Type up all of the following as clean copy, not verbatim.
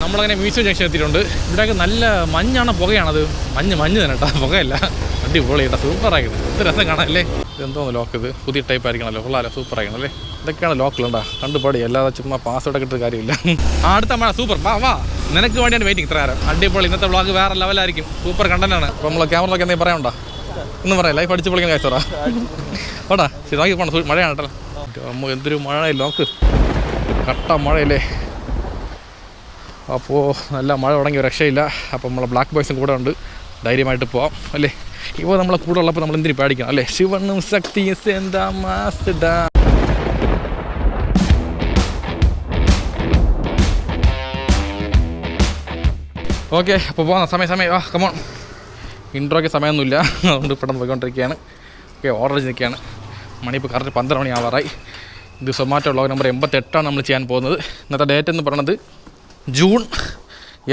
നമ്മളങ്ങനെ museum junction എത്തിയിട്ടുണ്ട്. ഇവിടെയൊക്കെ നല്ല മഞ്ഞാണ്, പുകയാണത്. മഞ്ഞ് തന്നെ കേട്ടോ, പുകയല്ല. അടിപൊളി കേട്ടോ, സൂപ്പറായിരുന്നു. എന്ത് രസം കാണാനല്ലേ. ഇതെന്തോന്ന് ലോക്ക്, ഇത് പുതിയ ടൈപ്പ് ആയിരിക്കണല്ലോ, കൊള്ളാമല്ലോ, സൂപ്പറായിരിക്കണം അല്ലേ. ഇതൊക്കെയാണ് ലോക്കിലുണ്ടാ, കണ്ടുപാടി, അല്ലാതെ ചുമ്മാ പാസ്വേഡ് കിട്ടുന്ന കാര്യമില്ല. അടുത്ത മഴ സൂപ്പർ, വാ നിനക്ക് വേണ്ടിയാണ് വെയിറ്റിംഗ് ഇത്ര നേരം. അടിപൊളി, ഇന്നത്തെ വ്ളോഗ് വേറെ ലെവലായിരിക്കും, സൂപ്പർ കണ്ടന്റാണ്. അപ്പോൾ നമ്മൾ ക്യാമറയിലൊക്കെ എന്തെങ്കിലും പറയാനുണ്ടോ? ഒന്നും പറയാം, ലൈഫ് അടിച്ച് പൊളിക്കാൻ കഴിച്ചോടാ. ഓടാ ശരി, നോക്കി പോകണം, മഴയാണ് കേട്ടോ. അമ്മ എന്തൊരു മഴ, നോക്ക്, കട്ട മഴയല്ലേ. അപ്പോൾ നല്ല മഴ തുടങ്ങിയ രക്ഷയില്ല. അപ്പോൾ നമ്മളെ ബ്ലാക്ക് ബോയ്സും കൂടെ ഉണ്ട്, ധൈര്യമായിട്ട് പോവാം അല്ലേ. ഇപ്പോൾ നമ്മളെ കൂടെ ഉള്ളപ്പോൾ നമ്മൾ എന്തിനും പേടിക്കണം അല്ലേ. ശിവനും ശക്തി എന്താ മാസ്ഡാ. ഓക്കെ, അപ്പോൾ പോകാം. സമയം കമോൺ. ഇൻട്രോയ്ക്ക് സമയമൊന്നുമില്ല, അതുകൊണ്ട് പെട്ടെന്ന് പോയിക്കൊണ്ടിരിക്കുകയാണ്. ഓക്കെ, ഓർഡർ ചെയ്ത് നിൽക്കുകയാണ്. മണി ഇപ്പോൾ കറക്റ്റ് 12 മണി ആവാറായി. ഇത് സൊമാറ്റോ വ്ളോഗ് നമ്പർ 88 നമ്മൾ ചെയ്യാൻ പോകുന്നത്. ഇന്നത്തെ ഡേറ്റ് എന്ന് പറയുന്നത് ജൂൺ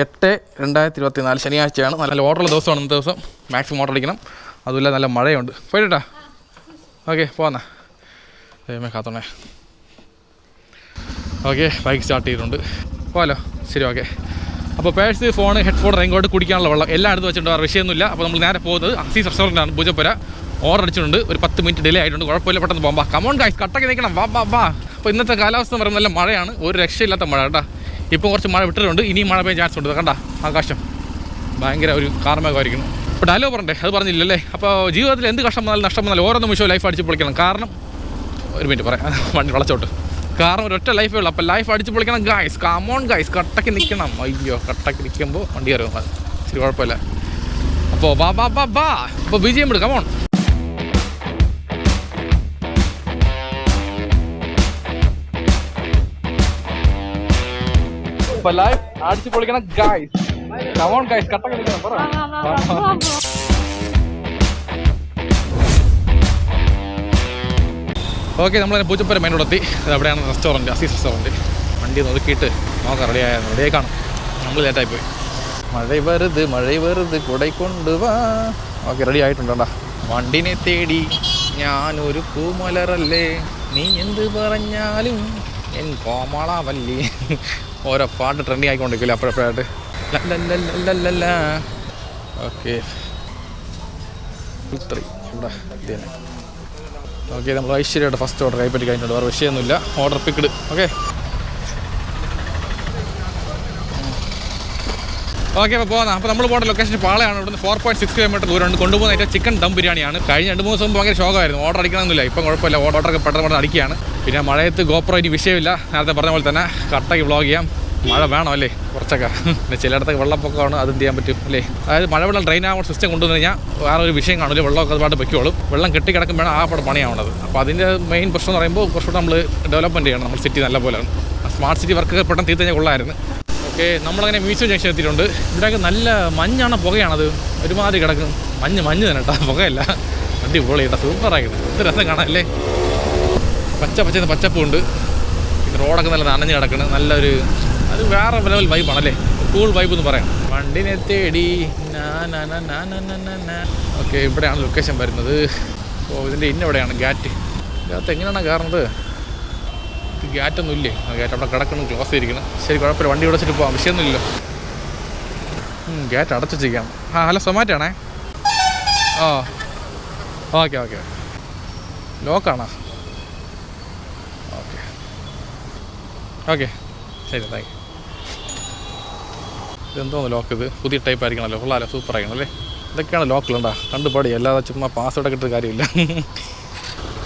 8, 2024 ശനിയാഴ്ചയാണ്. നല്ല ഓർഡറുള്ള ദിവസമാണ് ഇന്നത്തെ ദിവസം. മാക്സിമം ഓർഡർ അടിക്കണം, അതുമില്ല നല്ല മഴയുണ്ട്. പോയിട്ടാ. ഓക്കെ, പോകാന്നാ കാത്തോണേ. ഓക്കെ, ബൈക്ക് സ്റ്റാർട്ട് ചെയ്തിട്ടുണ്ട്, പോകാമല്ലോ. ശരി, ഓക്കെ. അപ്പോൾ പേഴ്സ്, ഫോൺ, ഹെഡ്ഫോൺ, റെയിൻകോട്ട്, കുടിക്കാനുള്ള വെള്ളം എല്ലാം എടുത്ത് വെച്ചിട്ടുണ്ട്, വേറെ വിഷയമൊന്നുമില്ല. അപ്പോൾ നമ്മൾ നേരെ പോകുന്നത് അസീസ് റെസ്റ്റോറൻറ്റാണ്, പൂജപ്പുര. ഓർഡർ അടിച്ചിട്ടുണ്ട്, ഒരു 10 മിനിറ്റ് ഡിലേ ആയിട്ടുണ്ട്, കുഴപ്പമില്ല, പെട്ടെന്ന് പോകാം. കമോൺ ഗൈസ്, കട്ടൊക്കെ നിൽക്കണം, വാ. അപ്പോൾ ഇന്നത്തെ കാലാവസ്ഥ എന്ന് പറയുന്നത് നല്ല മഴയാണ്, ഒരു രക്ഷയില്ലാത്ത മഴ കേട്ടോ. ഇപ്പോൾ കുറച്ച് മഴ വിട്ടിട്ടുണ്ട്, ഇനിയും മഴ പെയ്യാൻ ചാൻസ് ഉണ്ട്. കണ്ട ആകാശം ഭയങ്കര ഒരു കാർമേഘമായിരിക്കുന്നു. ഇപ്പോൾ ഡയലോഗ് പറയണ്ടേ, അത് പറഞ്ഞില്ലല്ലേ. അപ്പോൾ ജീവിതത്തിൽ എന്ത് കഷ്ടം വന്നാലും നഷ്ടം വന്നാലും ഓരോ നിമിഷവും ലൈഫ് അടിച്ച് പൊളിക്കണം. കാരണം ഒരു മിനിറ്റ് പറയാം, വണ്ടി വളച്ചോട്ട്. കാരണം ഒരൊറ്റ ലൈഫേ ഉള്ളൂ, അപ്പോൾ ലൈഫ് അടിച്ച് പൊളിക്കണം ഗൈസ്. കമോൺ ഗൈസ്, കട്ടക്ക് നിൽക്കണം. അയ്യോ, കട്ടക്ക് നിൽക്കുമ്പോൾ വണ്ടി കയറും, ശരി, കുഴപ്പമില്ല. അപ്പോൾ വാ. അപ്പോൾ BGM ഇട്, കമോൺ. അപ്പോൾ ലൈഫ് അടിച്ച് പൊളിക്കണം ഗൈസ്. കമോൺ ഗൈസ്, കട്ടക്ക് നിൽക്കണം. ഓക്കെ, നമ്മളതിനെ പൂച്ചപ്പുര മെയിൻ റോഡെത്തി. അത് അവിടെയാണ് റെസ്റ്റോറൻറ്റ്, അസീസ് റെസ്റ്റോറൻറ്റ്. വണ്ടി നോക്കിയിട്ട് നോക്കാം, റെഡിയായി കാണും. നമ്മൾ ലേറ്റായിപ്പോയി. മഴ വരുത് കുടൈ കൊണ്ടുവാ. ഓക്കെ, റെഡി ആയിട്ടുണ്ടോ? വണ്ടിനെ തേടി ഞാനൊരു പൂമലറല്ലേ, നീ എന്ത് പറഞ്ഞാലും എൻ കോമളാവല്ലേ. ഓരോ പാട്ട് ട്രെൻഡിങ് ആയിക്കൊണ്ടിരിക്കില്ല അപ്പോഴപ്പോഴായിട്ട്. ഓക്കെ, ഇവിടെ ഓക്കെ, നമ്മൾ ഐശ്വര്യയുടെ ഫസ്റ്റ് ഓർഡർ കൈപ്പറ്റി കഴിഞ്ഞിട്ടുണ്ട്, വേറെ വിഷയമൊന്നുമില്ല. Order picked. ഓക്കെ, അപ്പോൾ പോകുന്ന. അപ്പോൾ നമ്മൾ പോകുന്ന ലൊക്കേഷൻ പാളയാണ്. ഇവിടുന്ന് 4.6 കിലോമീറ്റർ ദൂരമുണ്ട്. കൊണ്ടുപോകുന്ന ഏറ്റവും ചിക്കൻ ദം ബിരിയാണിയാണ്. കഴിഞ്ഞ 2-3 ദിവസം ഭയങ്കര ഷോക്കായിരുന്നു, ഓർഡർ അടിക്കണമെന്നില്ല. ഇപ്പം കുഴപ്പമില്ല, ഓർഡറൊക്കെ പെട്ടെന്ന് അടിക്കുകയാണ്. പിന്നെ മഴയത്ത് ഗോപ്രോ ഇനി വിഷയമില്ല, നേരത്തെ പറഞ്ഞ പോലെ തന്നെ കട്ടയ്ക്ക് വ്ളോഗ് ചെയ്യാം. മഴ വേണം അല്ലേ, കുറച്ചൊക്കെ. പിന്നെ ചിലയിടത്തൊക്കെ വെള്ളപ്പൊക്കമാണ്, അതും ചെയ്യാൻ പറ്റും അല്ലേ. അതായത് മഴവെള്ളം ഡ്രെയിൻ ആവാൻ സിസ്റ്റം കൊണ്ടുവന്ന് കഴിഞ്ഞാൽ വേറെ ഒരു വിഷയം കാണില്ല, വെള്ളമൊക്കെ അതുപാട്ട് പൊയ്ക്കോളും. വെള്ളം കെട്ടിക്കിടക്കുമ്പോഴാണ് ആ പടം പണിയാവുന്നത്. അപ്പോൾ അതിൻ്റെ മെയിൻ പ്രശ്നം എന്ന് പറയുമ്പോൾ കുറച്ചുകൂടെ നമ്മൾ ഡെവലപ്മെൻറ്റ് ചെയ്യണം, നമ്മൾ സിറ്റി നല്ല പോലെയാണ്. സ്മാർട്ട് സിറ്റി വർക്കൊക്കെ പെട്ടെന്ന് തീർത്ത് കഴിഞ്ഞാൽ കൊള്ളായിരുന്നു. ഓക്കെ, നമ്മളങ്ങനെ മ്യൂസിയം ജംഗ്ഷൻ എത്തിയിട്ടുണ്ട്. ഇവിടെയൊക്കെ നല്ല മഞ്ഞാണ്, പുകയാണത്, ഒരുമാതിരി കിടക്കും. മഞ്ഞ് തന്നെ കേട്ടോ, പുകയല്ല. അടിപൊളി കേട്ടോ, സൂപ്പറായിരുന്നു. എന്ത് രസം കാണാനല്ലേ. പച്ചപ്പുണ്ട്. പിന്നെ റോഡൊക്കെ നല്ല നനഞ്ഞ് കിടക്കണം. നല്ലൊരു, അത് വേറെ ലെവൽ വൈബാണല്ലേ, കൂൾ വൈബ് എന്ന് പറയാം. വണ്ടിനെ തേടി. ഓക്കെ, ഇവിടെയാണ് ലൊക്കേഷൻ വരുന്നത്. അപ്പോൾ ഇതിൻ്റെ ഇന്നെവിടെയാണ് ഗാറ്റ്. ഇതിനകത്ത് എങ്ങനെയാണ് കയറുന്നത്? ഗാറ്റൊന്നും ഇല്ലേ? ഗാറ്റ് അവിടെ കിടക്കണം, ക്ലോസ് ചെയ്തിരിക്കണം. ശരി, കുഴപ്പമില്ല, വണ്ടി വിളിച്ചിട്ട് പോകാം, വിഷയമൊന്നുമില്ലല്ലോ. ഗാറ്റ് അടച്ചു വെച്ചിരിക്കാം. ഹലോ, സൊമാറ്റോ ആണേ. ഓക്കെ, ലോക്കാണോ? ഓക്കെ, ശരി, താങ്ക് യു. ഇതെന്തോന്ന് ലോക്ക്, ഇത് പുതിയ ടൈപ്പ് ആയിരിക്കണമല്ലോ, കൊള്ളാമല്ലോ, സൂപ്പറായിരിക്കണം അല്ലേ. ഇതൊക്കെയാണ് ലോക്കിലുണ്ടാ, കണ്ടുപാടി, അല്ലാതെ ചുമ്മാ പാസ്വേഡ് കിട്ടുന്ന കാര്യമില്ല.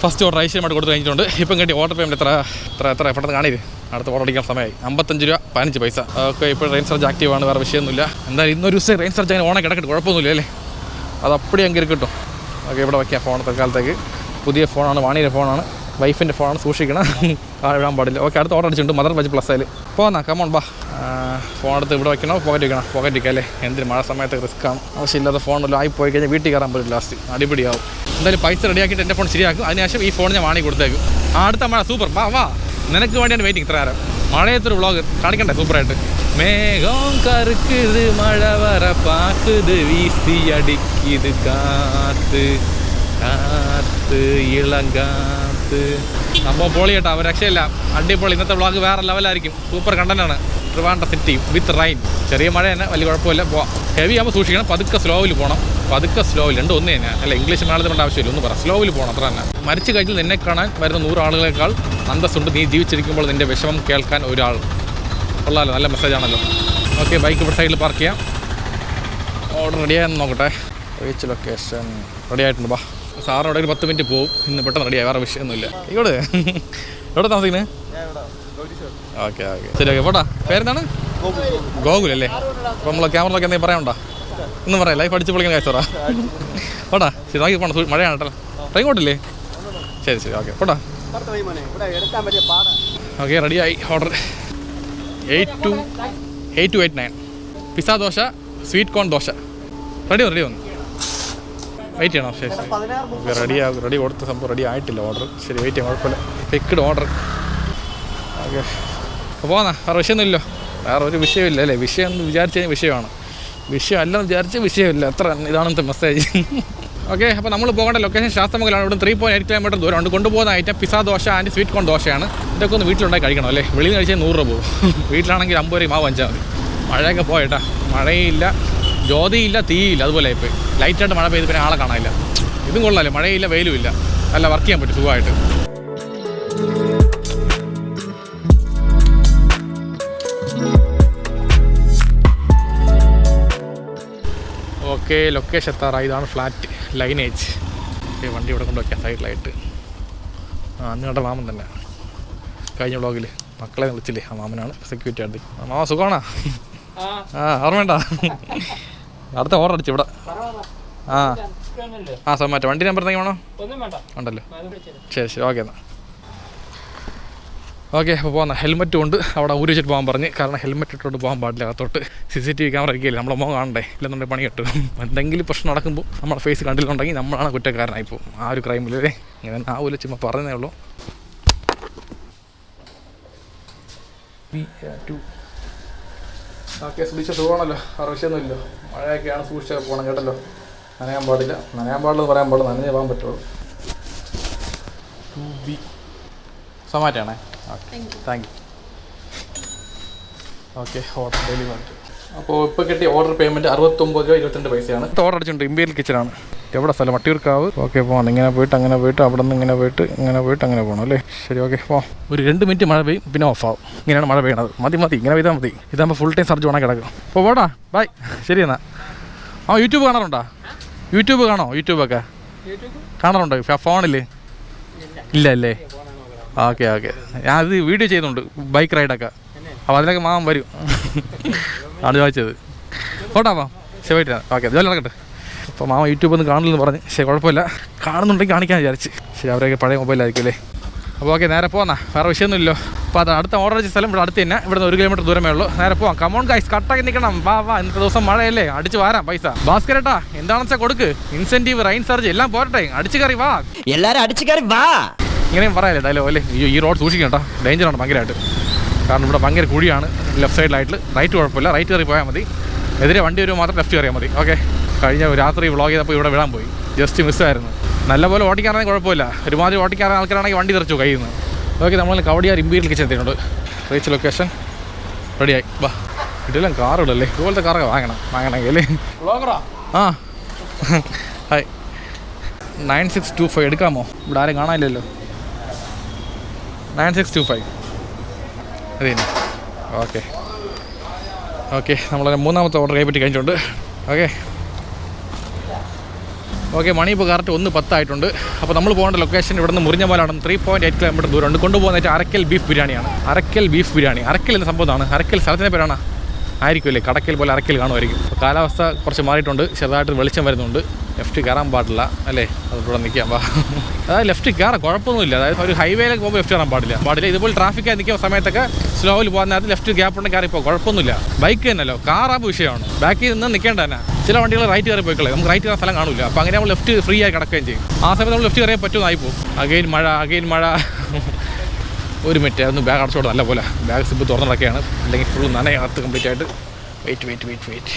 ഫസ്റ്റ് ഓർഡർ ഐശ്വര്യമായിട്ട് കൊടുത്ത് കഴിഞ്ഞിട്ടുണ്ട്. ഇപ്പം കേട്ടി ഓർഡർ പേയ്മെൻറ്റ് എത്ര പെട്ടെന്ന് കാണിയത്. അടുത്ത ഓർഡർ അടിക്കാൻ സമയമായി. 55 രൂപ 15 പൈസ. ഓക്കെ, ഇപ്പോൾ റെയിൻ സർജ് ആക്റ്റീവാണ്, വേറെ വിഷയമൊന്നുമില്ല. എന്തായാലും ഇന്നൊരു ദിവസം റെയിൻ സർജ് അങ്ങനെ ഓണെ കിടക്കട്ടെ, കുഴപ്പമൊന്നുമില്ല അല്ലേ. അത് അപ്പടി അങ്ങ് കിട്ടും. ഓക്കെ, ഇവിടെ വയ്ക്കാം ഫോൺ. തൽക്കാലത്തേക്ക് പുതിയ ഫോണാണ്, വാണിയുടെ ഫോണാണ്, വൈഫിൻ്റെ ഫോണാണ്, സൂക്ഷിക്കണം, ഇടാൻ പാടില്ല. ഓക്കെ, അടുത്ത ഓർഡർ അടിച്ചിട്ടുണ്ട്, മദർ വെച്ച് പ്ലസ് അതിൽ പോന്നാ. കമോൺ ബാ. ഫോൺ എടുത്ത് ഇവിടെ വയ്ക്കണോ, പോക്കറ്റ് വയ്ക്കുക അല്ലേ. എന്തിന് മഴ സമയത്ത് റിസ്ക്കാണ്, ആവശ്യമില്ലാത്ത ഫോണെല്ലാം ആയിപ്പോയി കഴിഞ്ഞാൽ വീട്ടിൽ കയറാൻ പറ്റില്ല, ലാസ്റ്റ് അടിപൊളിയാവും. എന്തായാലും പൈസ റെഡിയാക്കിയിട്ട് എൻ്റെ ഫോൺ ശരിയാക്കും, അതിനുശേഷം ഈ ഫോൺ ഞാൻ വാങ്ങി കൊടുത്തേക്കും. അടുത്ത മഴ സൂപ്പർ, വാ നിനക്ക് വേണ്ടിയാണ് വെയിറ്റിംഗ് ഇത്ര നേരം. മഴയത്തൊരു വ്ളോഗ് കാണിക്കണ്ടേ സൂപ്പറായിട്ട്. മേഘം കറുക്കുത് മഴ വര പാക്കുത് വീസി അടിക്കിത് കാത്ത് ഇളകാത്ത്. സംഭവം പൊളി കേട്ടോ, അവർ രക്ഷയില്ല, അടിപൊളി. ഇന്നത്തെ വ്ളോഗ് വേറെ ലെവലായിരിക്കും, സൂപ്പർ കണ്ടന്റാണ്. ട്രിവാൻഡ്രം സിറ്റി വിത്ത് റൈൻ. ചെറിയ മഴ തന്നെ, വലിയ കുഴപ്പമില്ല, പോവാം. ഹെവി ആകുമ്പോൾ സൂക്ഷിക്കണം, പതുക്കെ സ്ലോവിൽ പോകണം. പതുക്കെ സ്ലോവിൽ, രണ്ടും ഒന്ന് തന്നെ. അല്ല, ഇംഗ്ലീഷ് മലയാളത്തിൻ്റെ ആവശ്യമില്ല, ഒന്ന് പറ, സ്ലോവിൽ പോകണം, അത്ര തന്നെ. മരിച്ചു കഴിഞ്ഞാൽ നിന്നെ കാണാൻ വരുന്ന 100 ആളുകളേക്കാൾ അന്തസ്സുണ്ട് നീ ജീവിച്ചിരിക്കുമ്പോൾ നിൻ്റെ വിഷമം കേൾക്കാൻ ഒരാൾ. കൊള്ളാമല്ലോ, നല്ല മെസ്സേജാണല്ലോ. ഓക്കെ, ബൈക്ക് ഇവിടെ സൈഡിൽ പാർക്ക് ചെയ്യാം. ഓർഡർ റെഡിയായെന്ന് നോക്കട്ടെ. റീച്ച് ലൊക്കേഷൻ റെഡി ആയിട്ടുണ്ട്. ബാ, സാറിനോട് ഒരു 10 മിനിറ്റ് പോകും. ഇന്ന് പെട്ടെന്ന് റെഡിയായി, വേറെ വിഷയമൊന്നുമില്ല. ഇങ്ങോട്ട് എവിടെ താമസിക്കുന്നത്? ഓക്കെ ഓക്കെ, ശരി. ഓക്കെ, പോട്ടാ. പേരെന്താണ്? ഗോകുൽ അല്ലേ? അപ്പോൾ നമ്മൾ ക്യാമറയിലൊക്കെ എന്തെങ്കിലും പറയാനുണ്ടോ? ഒന്നും പറയാം, ലൈഫ് അടിച്ച് പൊളിക്കാൻ കാഴ്ച പോട്ടാ. ശരി, നോക്കി പോകണം, മഴയാണ് കേട്ടോ. ട്രെയിൻ കോട്ടില്ലേ? ശരി ശരി, ഓക്കെ, പോട്ടാ. ഓക്കെ, റെഡിയായി. Order 8289 pizza dosa, sweet corn dosa. Ready വന്നു. വെയിറ്റ് ചെയ്യണോ? ശരി ശരി, ഓക്കെ, റെഡി കൊടുത്ത സംഭവം റെഡി ആയിട്ടില്ല. ഓർഡർ ശരി, വെയിറ്റ് ചെയ്യാം, കുഴപ്പമില്ല. Picked order. ഓക്കെ, അപ്പോൾ പോന്നാ. വേറെ വിഷയമൊന്നുമില്ലോ, വേറെ ഒരു വിഷയമില്ല അല്ലേ? വിഷയം എന്ന് വിചാരിച്ചു കഴിഞ്ഞാൽ വിഷയമാണ്, വിഷയം അല്ലെന്ന് വിചാരിച്ച വിഷയമില്ല. അത്ര ഇതാണെന്നത്തെ മെസ്സേജ്. ഓക്കെ, അപ്പോൾ നമ്മൾ പോകേണ്ട ലൊക്കേഷൻ ശാസ്തമംഗലാണ്. ഇവിടെ 3.8 കിലോമീറ്റർ ദൂരമുണ്ട്. കൊണ്ടുപോകുന്ന item pizza dosa and sweet corn ദോശയാണ്. ഇതൊക്കെ ഒന്ന് വീട്ടിലുണ്ടായി കഴിക്കണം അല്ലേ? വെളിയിൽ നിന്ന് കഴിച്ചാൽ 100 രൂപ പോകും. വീട്ടിലാണെങ്കിൽ 50 രൂപ മാവ് വാങ്ങിച്ചാൽ മതി. മഴയൊക്കെ പോയിട്ടാ, മഴയില്ല, ജ്യോതിയില്ല, തീയില്ല, അതുപോലെ ഇപ്പോൾ ലൈറ്റായിട്ട് മഴ പെയ്ത് പിന്നെ ആളെ കാണാനില്ല. ഇതും കൊള്ളാമല്ലോ, മഴയില്ല, വെയിലും ഇല്ല, നല്ല വർക്ക് ചെയ്യാൻ പറ്റും സുഖമായിട്ട്. ഓക്കെ, ലൊക്കേഷൻ എത്താറായി. ഇതാണ് ഫ്ലാറ്റ്, ലൈനേജ്. ഓക്കെ, വണ്ടി ഇവിടെ കൊണ്ട് വയ്ക്കാം സൈഡിലായിട്ട്. അന്ന് കണ്ട മാമൻ തന്നെ കഴിഞ്ഞ വ്ളോഗിൽ മക്കളെ വിളിച്ചില്ലേ, ആ മാമനാണ് സെക്യൂരിറ്റി ആയിട്ട്. മാമ സുഖമാണോ? ഓർമ്മ അടുത്ത ഓർഡർ അടിച്ചു ഇവിടെ. സൊമാറ്റോ. വണ്ടി നമ്പർ എന്തെങ്കിലും വേണോ? ഉണ്ടല്ലോ, ശരി ശരി, ഓക്കെ എന്നാൽ. ഓക്കെ, അപ്പോൾ പോകുന്ന ഹെൽമെറ്റ് കൊണ്ട് അവിടെ ഊരി വെച്ചിട്ട് പോകാൻ പറഞ്ഞ്. കാരണം ഹെൽമെറ്റ് ഇട്ടോട്ട് പോകാൻ പാടില്ല, അകത്തോട്ട് CCTV ക്യാമറ ഇരിക്കില്ല, നമ്മളെ മുഖം കാണണ്ടേ, ഇല്ലെന്നുണ്ടെങ്കിൽ പണി കിട്ടും. എന്തെങ്കിലും പ്രശ്നം നടക്കുമ്പോൾ നമ്മുടെ ഫേസ് കണ്ടിട്ടുണ്ടെങ്കിൽ നമ്മളാണ് കുറ്റക്കാരനായിപ്പോൾ ആ ഒരു ക്രൈമിലേ. ഇങ്ങനെ ആവൂല, ചുമ്മാ പറഞ്ഞതേ ഉള്ളൂ. ഓക്കെ, സൂക്ഷിച്ച സുഖമാണല്ലോ, വേറെ വിഷയമൊന്നുമില്ലോ. മഴയൊക്കെയാണ്, സൂക്ഷിച്ചൊക്കെ പോകണം കേട്ടല്ലോ. നനയാൻ പാടില്ലെന്ന് പറയാൻ പാടില്ല, നനഞ്ഞേ പോകാൻ പറ്റുള്ളൂ. 2B സൊമാറ്റോ ആണേ. Okay, thank you. Okay, order delivery. അപ്പോൾ ഇപ്പോൾ കിട്ടിയ ഓർഡർ പേയ്മെൻറ്റ് 69.22 രൂപയാണ്. ഓർഡർ അടിച്ചിട്ടുണ്ട്. ഇമ്പീരിയൽ കിച്ചനാണ്. എവിടെ സ്ഥലം? വട്ടിയൂർക്കാവ്. ഓക്കെ, പോകണം. ഇങ്ങനെ പോയിട്ട് അങ്ങനെ പോയിട്ട് അവിടെ നിന്ന് ഇങ്ങനെ പോയിട്ട് അങ്ങനെ പോകണം അല്ലേ? ശരി, ഓക്കെ, പോകാം. ഒരു 2 മിനിറ്റ് മഴ പെയ്യും, പിന്നെ ഓഫാവും. ഇങ്ങനെയാണ് മഴ പെയ്യണത്. മതി ഇങ്ങനെ പെയ്താൽ മതി. ഇതാകുമ്പോൾ ഫുൾ ടൈം സർജ് വേണം കിടക്കും. അപ്പോൾ പോടാ, ബൈ. ശരി എന്നാൽ. യൂട്യൂബ് കാണാറുണ്ടോ? യൂട്യൂബൊക്കെ കാണാറുണ്ടോ ഫോണിൽ? ഇല്ല അല്ലേ? ഓക്കെ, ഞാനത് വീഡിയോ ചെയ്യുന്നുണ്ട്, ബൈക്ക് റൈഡൊക്കെ. അപ്പോൾ അതിലൊക്കെ മാമൻ വരും. ആണ് ചോദിച്ചത്. പോട്ടാ മാം, ശരി, ഓക്കെ, ജോലി നടക്കട്ടെ. അപ്പോൾ മാമ യൂട്യൂബ് ഒന്നും കാണില്ലെന്ന് പറഞ്ഞ്. ശരി, കുഴപ്പമില്ല, കാണുന്നുണ്ടെങ്കിൽ കാണിക്കാൻ വിചാരിച്ച്. ശരി, അവരൊക്കെ പഴയ മൊബൈലായിരിക്കും അല്ലേ? അപ്പോൾ ഓക്കെ, നേരെ പോന്നാ, വേറെ വിഷയമൊന്നുമില്ലോ. അപ്പോൾ അത് അടുത്ത ഓർഡർ ചെയ്ത സ്ഥലം ഇവിടെ അടുത്ത് തന്നെ, ഇവിടെ നിന്ന് 1 കിലോമീറ്റർ ദൂരമേ ഉള്ളൂ. നേരെ പോവാം. കമോൺ ഗൈസ്, കട്ടാക്കി നിൽക്കണം. വാ, ഇന്നത്തെ ദിവസം മഴയല്ലേ, അടിച്ച് വാരാം പൈസ. ഭാസ്കരേട്ടാ, എന്താണെന്ന് വെച്ചാൽ കൊടുക്ക്. ഇൻസെൻറ്റീവ്, റൈൻ സർജ് എല്ലാം പോരട്ടെ, അടിച്ച് കയറി വാ. എല്ലാവരും അടിച്ച് കയറി വാ. ഇങ്ങനെയും പറയാല്ലേ എന്തായാലും അല്ലേ? ഈ റോഡ് സൂക്ഷിക്കണം കേട്ടോ, ഡേഞ്ചറാണ് ഭയങ്കരമായിട്ട്. കാരണം ഇവിടെ ഭയങ്കര കുഴിയാണ്. ലെഫ്റ്റ് സൈഡിലായിട്ട് റൈറ്റ് കുഴപ്പമില്ല, റൈറ്റ് കയറി പോയാൽ മതി. എതിരെ വണ്ടി വരുമ്പോൾ മാത്രം ലെഫ്റ്റ് കയറിയാൽ മതി. ഓക്കെ, കഴിഞ്ഞ രാത്രി വ്ളോഗ് ചെയ്തപ്പോൾ ഇവിടെ വിടാൻ പോയി, ജസ്റ്റ് മിസ്സായിരുന്നു. നല്ലപോലെ ഓടിക്കാറാണെങ്കിൽ കുഴപ്പമില്ല, ഒരുമാതിരി ഓടിക്കാറുള്ള ആൾക്കാരാണെങ്കിൽ വണ്ടി തെറിച്ചു കയ്യിൽ നിന്ന്. ഓക്കെ, നമ്മൾ കവടിയാർ ഇമ്പീരിയൽ കിച്ചൻ എത്തിയിട്ടുണ്ട്. റീച്ച് ലൊക്കേഷൻ റെഡിയായി. ബാ, ഇതെല്ലാം കാറുകളല്ലേ, ഇതുപോലത്തെ കാറൊക്കെ വാങ്ങണമെങ്കിൽ അല്ലേ? ഹായ്, 9625 എടുക്കാമോ? ഇവിടെ ആരും കാണാനില്ലല്ലോ. 9625 അതെ. ഓക്കെ, നമ്മൾ 3ാമത്തെ ഓർഡർ കൈപ്പറ്റി കഴിഞ്ഞിട്ടുണ്ട്. ഓക്കെ, മണി ഇപ്പോൾ കറക്റ്റ് 1:10 ആയിട്ടുണ്ട്. അപ്പോൾ നമ്മൾ പോകേണ്ട ലൊക്കേഷൻ ഇവിടെ നിന്ന് മുറിഞ്ഞപാലാണ്. 3.8 കിലോമീറ്റർ ദൂരമുണ്ട്. കൊണ്ടുപോകുന്ന അരക്കൽ ബീഫ് ബിരിയാണിയാണ്. അരക്കൽ എന്ന സംഭവമാണ്. അരക്കൽ സ്ഥലത്തിൻ്റെ പേരാണ് ആയിരിക്കും അല്ലേ? കടക്കൽ പോലെ അരക്കൽ കാണുമായിരിക്കും. അപ്പോൾ കാലാവസ്ഥ കുറച്ച് മാറിയിട്ടുണ്ട്, ചെറുതായിട്ട് വെളിച്ചം വരുന്നുണ്ട്. ലെഫ്റ്റ് കയറാൻ പാടില്ല അല്ലേ? അതിലൂടെ നിൽക്കാം. അതായത് ലെഫ്റ്റ് കയറാം, കുഴപ്പമൊന്നുമില്ല. അതായത് ഒരു ഹൈവേയിലേക്ക് പോകുമ്പോൾ ലെഫ്റ്റ് കയറാൻ പാടില്ല. ഇതുപോലെ ട്രാഫിക്കായി നിൽക്കുന്ന സമയത്തൊക്കെ സ്ലോയിൽ പോകുന്നതിനകത്ത് ലെഫ്റ്റ് ഗ്യാപ്പ് ഉണ്ടെങ്കിൽ കയറിപ്പോൾ കുഴപ്പമൊന്നുമില്ല. ബൈക്ക് തന്നെയല്ലോ, കാറാകുമ്പോൾ വിഷയമാണ്. ബാക്കിൽ നിന്ന് നിൽക്കേണ്ട തന്നെ. ചില വണ്ടികൾ റൈറ്റ് കയറി പോയിക്കളെ, നമുക്ക് റൈറ്റ് കയറാൻ സ്ഥലം കാണില്ല. അപ്പോൾ അങ്ങനെ നമ്മൾ ലെഫ്റ്റ് ഫ്രീ ആയി കിടക്കുകയും ചെയ്യും. ആ സമയത്ത് നമ്മൾ ലെഫ്റ്റ് കയറിയാൽ പറ്റുമെന്നായി പോകും. അഗെയിൻ മഴ. ഒരു മിനിറ്റ്, അതൊന്ന് ബാഗ് അടച്ചോട് നല്ല പോലെ. ബാഗ് സിബ് തുറന്നിടക്കുകയാണ്, അല്ലെങ്കിൽ ഫുൾ നനയകത്ത് കംപ്ലീറ്റ് ആയിട്ട്. വെയിറ്റ്.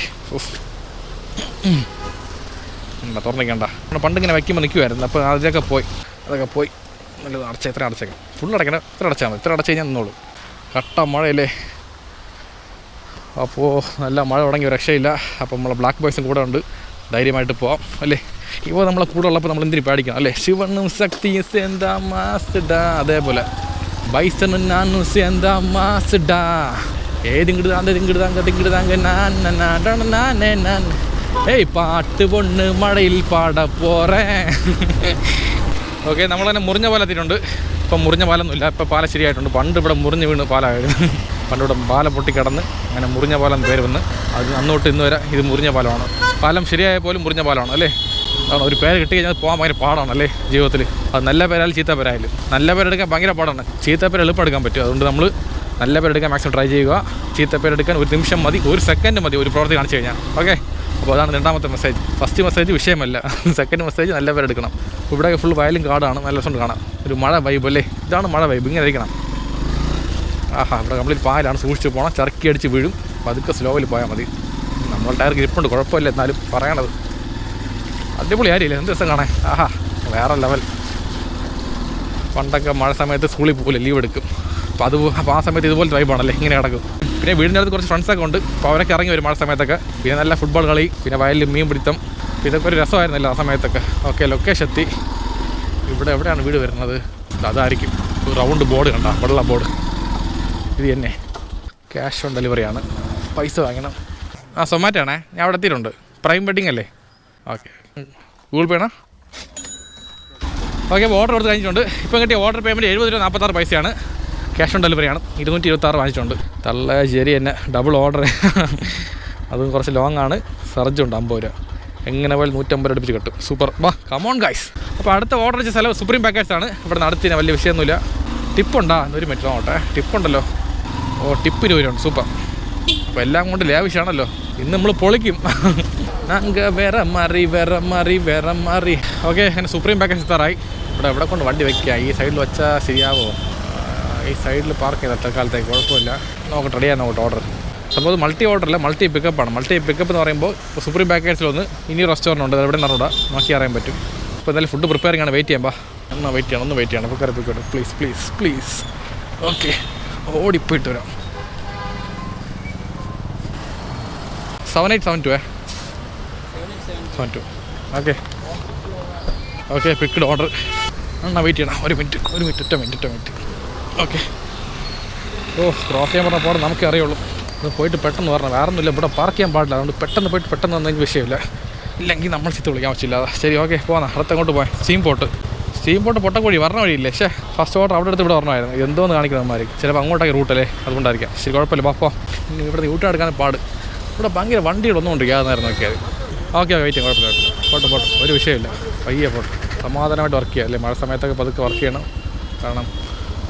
തുറന്നിക്കണ്ട. പണ്ടിങ്ങനെ വയ്ക്കുമ്പോൾ നിൽക്കുമായിരുന്നു. അപ്പോൾ അതൊക്കെ പോയി നല്ലത് അടച്ചേക്കാം. ഫുൾ അടയ്ക്കണം. ഇത്ര അടച്ചാൽ മതി. ഇത്ര അടച്ച് കഴിഞ്ഞാൽ നിന്നോളൂ. കട്ട മഴയല്ലേ. അപ്പോൾ നല്ല മഴ തുടങ്ങി രക്ഷയില്ല. അപ്പോൾ നമ്മളെ ബ്ലാക്ക് ബോയ്സും കൂടെ ഉണ്ട്, ധൈര്യമായിട്ട് പോവാം അല്ലേ. ഇപ്പോൾ നമ്മളെ കൂടെ ഉള്ളപ്പോൾ നമ്മൾ എന്തിനും പേടിക്കണം അല്ലേ. ശിവനും ശക്തിയും എന്താ മാസ്ഡാ, അതേപോലെ ബൈസനും നാനും എന്താ മാസ്ഡാ, ഏയ് പാട്ട് പൊണ്ണ് മഴയിൽ പാട പോറേ. ഓക്കെ, നമ്മൾ തന്നെ മുറിഞ്ഞ പാലം എത്തിയിട്ടുണ്ട്. ഇപ്പം മുറിഞ്ഞ പാലൊന്നുമില്ല, ഇപ്പം പാലം ശരിയായിട്ടുണ്ട്. പണ്ട് ഇവിടെ മുറിഞ്ഞ് വീണ് പാലമായിരുന്നു. പണ്ട് ഇവിടെ പാലം പൊട്ടിക്കിടന്ന് അങ്ങനെ മുറിഞ്ഞ പാലം പേര് വന്ന് അത് അന്നോട്ട് ഇന്ന് വരെ ഇത് മുറിഞ്ഞ പാലമാണ്. പാലം ശരിയായ പോലും മുറിഞ്ഞ പാലമാണ് അല്ലേ. അതാണ് ഒരു പേര് കിട്ടി കഴിഞ്ഞാൽ പോകാൻ ഭയങ്കര പാടാണ് അല്ലേ ജീവിതത്തിൽ. അത് നല്ല പേരായാലും ചീത്ത പേരായാലും. നല്ല പേരെടുക്കാൻ ഭയങ്കര പാടാണ്, ചീത്ത പേര് എളുപ്പം എടുക്കാൻ പറ്റും. അതുകൊണ്ട് നമ്മൾ നല്ല പേരെടുക്കാൻ മാക്സിമം ട്രൈ ചെയ്യുക. ചീത്ത പേരെടുക്കാൻ ഒരു നിമിഷം മതി, ഒരു സെക്കൻഡ് മതി ഒരു പ്രവൃത്തി കാണിച്ചു കഴിഞ്ഞാൽ. ഓക്കെ, അപ്പോൾ അതാണ് രണ്ടാമത്തെ മെസ്സേജ്. ഫസ്റ്റ് മെസ്സേജ് വിഷയമല്ല, സെക്കൻഡ് മെസ്സേജ് നല്ല പേരെടുക്കണം. ഇവിടെ ഫുൾ വയലും കാടാണ്, നല്ല രസം കാണാം. ഒരു മഴ വൈബ് അല്ലേ, ഇതാണ് മഴ വൈബ്, ഇങ്ങനെ ഇരിക്കണം. ആഹാ, ഇവിടെ കംപ്ലീറ്റ് പാലാണ്, സൂക്ഷിച്ച് പോകണം, ചർക്കി അടിച്ച് വീഴും. പതുക്കെ സ്ലോയിൽ പോയാൽ മതി. നമ്മൾ ടയർ ഗ്രിപ്പുണ്ട്, കുഴപ്പമില്ല. എന്നാലും പറയണത് അടിപൊളി കാര്യമില്ല, എന്ത് രസം കാണാൻ. ആഹാ, വേറെ ലെവൽ. പണ്ടൊക്കെ മഴ സമയത്ത് സ്കൂളിൽ പോകില്ല, ലീവ് എടുക്കും. അപ്പോൾ ആ സമയത്ത് ഇതുപോലത്തെ വൈബാണല്ലേ, ഇങ്ങനെ കിടക്കും. പിന്നെ വീടിൻ്റെ അടുത്ത് കുറച്ച് ഫ്രണ്ട്സൊക്കെ ഉണ്ട്, അപ്പോൾ അവരൊക്കെ ഇറങ്ങി വരും മഴ സമയത്തൊക്കെ. പിന്നെ നല്ല ഫുട്ബോൾ കളി, പിന്നെ വയലിൽ മീൻ പിടുത്തം, ഇതൊക്കെ ഒരു രസമായിരുന്നല്ലോ ആ സമയത്തൊക്കെ. ഓക്കെ, ലൊക്കേഷൻ എത്തി. ഇവിടെ എവിടെയാണ് വീട് വരുന്നത്? അതായിരിക്കും ഒരു റൗണ്ട് ബോർഡ് കണ്ട, വെള്ള ബോർഡ്. ഇത് തന്നെ ക്യാഷ് ഓൺ ഡെലിവറിയാണ്, പൈസ വാങ്ങണം. ആ സൊമാറ്റോ ആണേ, ഞാൻ അവിടെ എത്തിയിട്ടുണ്ട്. പ്രൈം വെഡിങ് അല്ലേ? ഓക്കെ, ഗൂഗിൾ പേ ആണോ? ഓക്കെ, അപ്പോൾ ഓർഡർ കൊടുത്ത് കഴിഞ്ഞിട്ടുണ്ട്. ഇപ്പം കിട്ടിയ ഓർഡർ പേയ്മെൻറ്റ് 70 രൂപ 46 പൈസയാണ്. Cash on ഡെലിവറിയാണ്. 226 വാങ്ങിച്ചിട്ടുണ്ട്. തള്ള ശരി തന്നെ, ഡബിൾ ഓർഡർ. അതും കുറച്ച് ലോങ് ആണ്. സർജുണ്ട് 50 രൂപ. എങ്ങനെ പോയാലും 150 രൂപ അടുപ്പിച്ച് കിട്ടും. സൂപ്പർ, വാ കമോൺ ഗൈസ്. അപ്പോൾ അടുത്ത ഓർഡർ വെച്ച സ്ഥലം സുപ്രീം പാക്കേഴ്സ് ആണ്. ഇവിടെ നടത്തിന് വലിയ വിഷയമൊന്നുമില്ല. ടിപ്പുണ്ടാ? ഒരു മിനിറ്റ് നോട്ടെ, ടിപ്പുണ്ടല്ലോ. ഓ, ടിപ്പ് 20 രൂപ ഉണ്ട്. സൂപ്പർ. അപ്പോൾ എല്ലാം കൊണ്ട് ലാവിഷാണല്ലോ. ഇന്ന് നമ്മൾ പൊളിക്കും. വേറെ മാറി. ഓക്കെ, അങ്ങനെ സുപ്രീം പാക്കേജ് എത്താറായി. ഇവിടെ കൊണ്ട് വണ്ടി വയ്ക്കുക. ഈ സൈഡിൽ വെച്ചാൽ ശരിയാവോ? ഈ സൈഡിൽ പാർക്ക് ചെയ്ത തൽക്കാലത്തേക്ക് കുഴപ്പമില്ല. നോക്കട്ടെ, റെഡിയാ നോക്കട്ടെ. ഓർഡർ സപ്പോസ് മൾട്ടി ഓർഡറല്ല, മൾട്ടി പിക്കപ്പാണ്. മൾട്ടി പിക്കപ്പ് എന്ന് പറയുമ്പോൾ ഇപ്പോൾ സുപ്രീം പാക്കേജിലൊന്ന് ഇനി റെസ്റ്റോറൻറ്റ് ഉണ്ട്, എവിടെ നിന്നൂടാ നോക്കി അറിയാൻ പറ്റും. ഇപ്പോൾ എന്തായാലും ഫുഡ് പ്രിപ്പയറിംഗ് ആണ്. വെയിറ്റ് ചെയ്യാം, ഒന്ന് വെയിറ്റ് ചെയ്യണം. ഇപ്പോൾ കയറിപ്പിക്കട്ടെ പ്ലീസ്. ഓക്കെ, ഓടിപ്പോയിട്ട് വരാം. 7872 72. Okay, picked order. എന്നാ വെയിറ്റ് ചെയ്യണം. ഒരു മിനിറ്റ്. ഓക്കെ. ഓ, ക്രോസ് ചെയ്യാൻ പറഞ്ഞപ്പോൾ നമുക്കേ അറിയുള്ളൂ. ഇത് പോയിട്ട് പെട്ടെന്ന് പറഞ്ഞാൽ വേറെ ഒന്നുമില്ല, ഇവിടെ പാർക്ക് ചെയ്യാൻ പാടില്ല. അതുകൊണ്ട് പെട്ടെന്ന് വന്നെങ്കിൽ വിഷയമില്ല, ഇല്ലെങ്കിൽ നമ്മൾ ചീത്ത വിളിക്കാൻ പറ്റില്ല. ശരി, ഓക്കെ, പോകാം. അടുത്തങ്ങോട്ട് പോയാൽ സ്റ്റീം പോട്ട് പൊട്ടക്കോഴി പറഞ്ഞ വഴിയില്ലേ. പക്ഷേ ഫസ്റ്റ് ഓർഡർ അവിടെ അടുത്ത് ഇവിടെ പറഞ്ഞായിരുന്നു. എന്തോന്ന് കാണിക്കുന്നവന്മാർ, ചിലപ്പോൾ അങ്ങോട്ടേക്ക് റൂട്ടല്ലേ, അതുകൊണ്ടായിരിക്കാം. ശരി, കുഴപ്പമില്ല, പാപ്പോ. ഇനി ഇവിടെ യൂട്ടേൺ എടുക്കാൻ പാട്. ഇവിടെ ഭയങ്കര വണ്ടികളൊന്നും ഉണ്ട്, യാതായിരുന്നു നോക്കിയത്. ഓക്കെ, വെയിറ്റ്, കുഴപ്പമില്ല. പോട്ടെ, ഒരു വിഷയമില്ല. പയ്യെ പോട്ടെ, സമാധാനമായിട്ട് വർക്ക് ചെയ്യുക അല്ലേ. മഴ സമയത്തൊക്കെ പതുക്കെ വർക്ക് ചെയ്യണം, കാരണം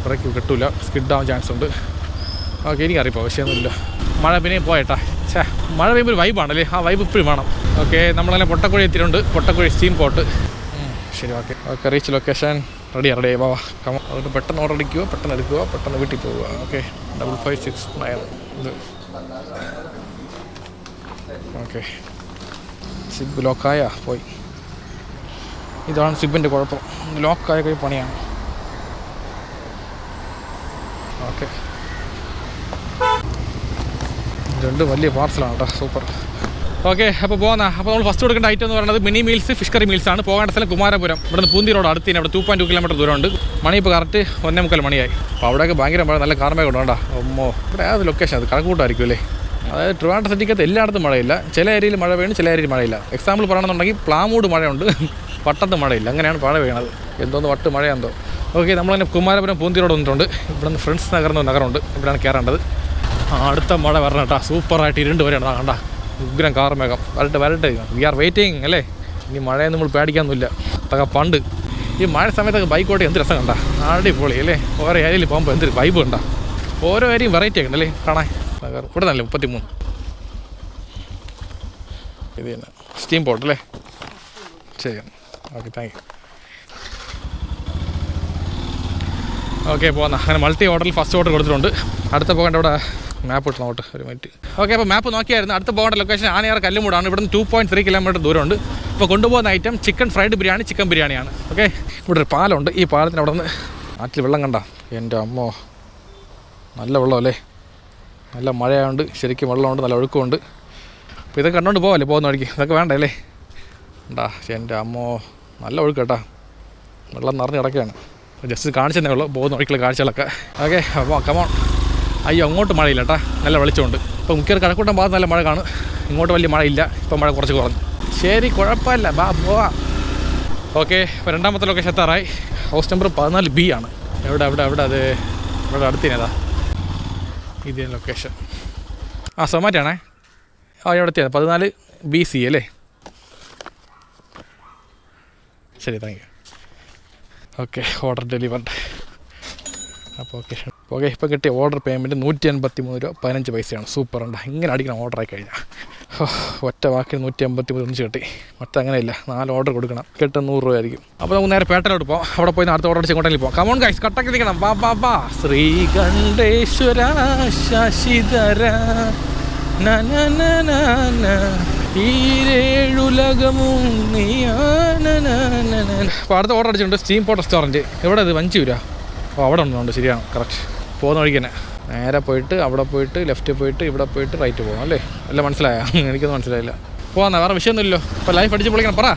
ബ്രേക്ക് കിട്ടില്ല, സ്കിഡ് ആവാൻ ചാൻസ് ഉണ്ട്. ഓക്കെ, എനിക്കറിയിപ്പോൾ വിഷയമൊന്നുമില്ല. മഴ പിന്നെയും പോയേട്ടാ. മഴ പെയ്യുമ്പോൾ ഒരു വൈബാണല്ലേ, ആ വൈബ് ഇപ്പോഴും വേണം. ഓക്കെ, നമ്മളങ്ങനെ പൊട്ടക്കുഴി എത്തിയിട്ടുണ്ട്. Pottakuzhy steam pot. ശരി, ഓക്കെ, റീച്ച് ലൊക്കേഷൻ. റെഡി വാ. അതുകൊണ്ട് പെട്ടെന്ന് ഓർഡർ അടിക്കുക, പെട്ടെന്ന് എടുക്കുക, പെട്ടെന്ന് വീട്ടിൽ പോവുക. ഓക്കെ, 5569 ഇത്. ഓക്കെ, സിബ് ലോക്കായ പോയി. ഇതാണ് സിബിൻ്റെ കുഴപ്പം, ലോക്കായ കൈ പണിയാണ്. ഓക്കെ, രണ്ട് വലിയ പാർസലാണ് കേട്ടോ, സൂപ്പർ. ഓക്കെ, അപ്പോൾ അപ്പോൾ നമ്മൾ ഫസ്റ്റ് കൊടുക്കേണ്ട ഐറ്റം എന്ന് പറയുന്നത് മിനി മീൽസ്, ഫിഷ് കറി മീൽസാണ്. പോകേണ്ട സ്ഥലം കുമാരപുരം. ഇവിടെ നിന്ന് പൂന്തി റോഡ് അടുത്ത് അവിടെ 2.2 കിലോമീറ്റർ ദൂരമുണ്ട്. മണി ഇപ്പോൾ കറക്റ്റ് 1:45 മണിയായി. അപ്പോൾ അവിടെയൊക്കെ ഭയങ്കര മഴ, നല്ല കാർമേഘം ഉണ്ട്. അമ്മോ, ഇവിടെ ഏത് ലൊക്കേഷൻ അത് കണക്കൂട്ടായിരിക്കും അല്ലേ. അതായത് ട്രിവാൻഡ്രം സിറ്റിക്കകത്ത് എല്ലായിടത്തും മഴയില്ല, ചില ഏരിയയിൽ മഴ വീണ്, ചില ഏരിയയിൽ മഴയില്ല. എക്സാമ്പിൾ പറയണമെന്നുണ്ടെങ്കിൽ പ്ലാമൂട് മഴയുണ്ട്, പട്ടത്ത് മഴയില്ല. അങ്ങനെയാണ് മഴ വീണത്. എന്തോന്ന് വട്ട് മഴയെന്തോ. ഓക്കെ, നമ്മളതിനെ കുമാരപുരം പൂന്തി റോഡ് വന്നിട്ടുണ്ട്. ഇവിടെ നിന്ന് ഫ്രണ്ട്സ് നഗരമുണ്ട്, ഇവിടെയാണ് കയറേണ്ടത്. അടുത്ത മഴ വരണം കേട്ടോ, സൂപ്പറായിട്ട് ഇരുണ്ട് വരെയാണ്. കണ്ട ഉഗ്രം കാർമേഘം. വരട്ടെ, വി ആർ വെയിറ്റിംഗ് അല്ലേ. ഇനി മഴയെ നമ്മൾ പേടിക്കാനൊന്നുമില്ല. അതൊക്കെ പണ്ട് ഈ മഴ സമയത്തൊക്കെ ബൈക്ക് ഓട്ടി എന്ത് രസം കണ്ട, അടിപൊളി അല്ലേ. ഓരോ ഏരിയയിൽ പോകുമ്പോൾ എന്തൊരു വൈബ് കണ്ട, ഓരോ ഏരിയയും വെറൈറ്റി ഒക്കെ ഉണ്ടല്ലേ കാണാൻ. ഇവിടെ നല്ല 33 ഇത് തന്നെ സ്റ്റീം പോട്ട് അല്ലേ. ശരി, ഓക്കെ, താങ്ക് യു. ഓക്കെ, പോകുന്ന അങ്ങനെ മൾട്ടി ഓർഡറിൽ ഫസ്റ്റ് ഓർഡർ കൊടുത്തിട്ടുണ്ട്. അടുത്ത പോകേണ്ട ഇവിടെ മാപ്പ് ഇട്ട് നോട്ട്, ഒരു മിനിറ്റ്. ഓക്കെ, അപ്പോൾ മാപ്പ് നോക്കിയായിരുന്നു. അടുത്ത പോകേണ്ട ലൊക്കേഷൻ ആനയാർ കല്ലുമൂടാണ്. ഇവിടെ നിന്ന് 2.3 കിലോമീറ്റർ ദൂരമുണ്ട്. അപ്പോൾ കൊണ്ടുപോകുന്ന ഐറ്റം ചിക്കൻ ബിരിയാണിയാണ്. ഓക്കെ, ഇവിടെ ഒരു പാലമുണ്ട്. ഈ പാലത്തിന് അവിടെ നിന്ന് നാട്ടിൽ വെള്ളം കണ്ട എൻ്റെ അമ്മോ, നല്ല വെള്ളം അല്ലേ. നല്ല മഴയായതുകൊണ്ട് ശരിക്കും വെള്ളമുണ്ട്, നല്ല ഒഴുക്കമുണ്ട്. അപ്പോൾ ഇതൊക്കെ കണ്ടുകൊണ്ട് പോകല്ലേ പോകുന്ന വഴിക്ക്, ഇതൊക്കെ വേണ്ടേ അല്ലേ? ഉണ്ടാ എൻ്റെ അമ്മോ നല്ല ഒഴുക്ക് കേട്ടോ, വെള്ളം നിറഞ്ഞ് കിടക്കുകയാണ്. ജസ്റ്റ് കാണിച്ചതേ ഉള്ളൂ പോകുന്ന വഴിക്കുള്ള കാഴ്ചകളൊക്കെ. ഓക്കെ അപ്പോൾ കമോൺ. അയ്യോ അങ്ങോട്ട് മഴയില്ല കേട്ടോ, നല്ല വെളിച്ചമുണ്ട്. ഇപ്പോൾ മുഖ്യ കഴക്കൂട്ടം ഭാഗത്ത് നല്ല മഴ കാണും, ഇങ്ങോട്ട് വലിയ മഴയില്ല, ഇപ്പോൾ മഴ കുറച്ച് കുറഞ്ഞു. ശരി കുഴപ്പമില്ല, ബാ പോവാം. ഓക്കെ ഇപ്പോൾ രണ്ടാമത്തെ ലൊക്കേഷൻ എത്താറായി. ഹൗസ് നമ്പർ 14B ആണ്. എവിടെ അത് ഇവിടെ അടുത്തേതാ ഇത് ലൊക്കേഷൻ? സൊമാറ്റോയാണേ. എവിടത്തെയാണ്? 14BC അല്ലേ? ശരി thank you. Okay order delivered. അപ്പോൾ ഓക്കെ ഇപ്പോൾ കിട്ടിയ ഓർഡർ പേയ്മെൻറ്റ് 183 രൂപ 15 പൈസയാണ്. സൂപ്പറുണ്ട്. ഇങ്ങനെ അടിക്കണം ഓർഡറായി കഴിഞ്ഞാൽ. ഒറ്റ വാക്കിൽ 153 ഒന്നിച്ച് കിട്ടി. അങ്ങനെയില്ല, 4 ഓർഡർ കൊടുക്കണം, കിട്ടും 100 രൂപ ആയിരിക്കും. അപ്പോൾ നമുക്ക് നേരെ പേട്ടയിലോട്ട് പോകാം. അവിടെ പോയി അടുത്ത ഓർഡർ അടിച്ച് കൊണ്ടെങ്കിൽ പോകാം. കമോൺ ഗൈസ്, കട്ടക്ക് നിൽക്കണം. ബാ ശ്രീകണ്ഠേശ്വര ശശിധര ഈരേഴുലകമും അപ്പോൾ അടുത്ത ഓർഡർ അടിച്ചിട്ടുണ്ട് സ്റ്റീം പോട്ട് റെസ്റ്റോറൻറ്റ്. എവിടെ അത്? വഞ്ചൂരാ. അപ്പോൾ അവിടെ ഉണ്ട്. ശരിയാണ്, കറക്റ്റ്. പോകുന്ന വഴിക്ക് തന്നെ നേരെ പോയിട്ട് അവിടെ പോയിട്ട് ലെഫ്റ്റ് പോയിട്ട് ഇവിടെ പോയിട്ട് റൈറ്റ് പോകാം അല്ലേ? എല്ലാം മനസ്സിലായോ? എനിക്കൊന്നും മനസ്സിലായില്ല. പോകാം, വേറെ വിഷയമൊന്നുമില്ലോ. ഇപ്പോൾ ലൈഫ് അടിച്ച് പൊളിക്കണം. പറ,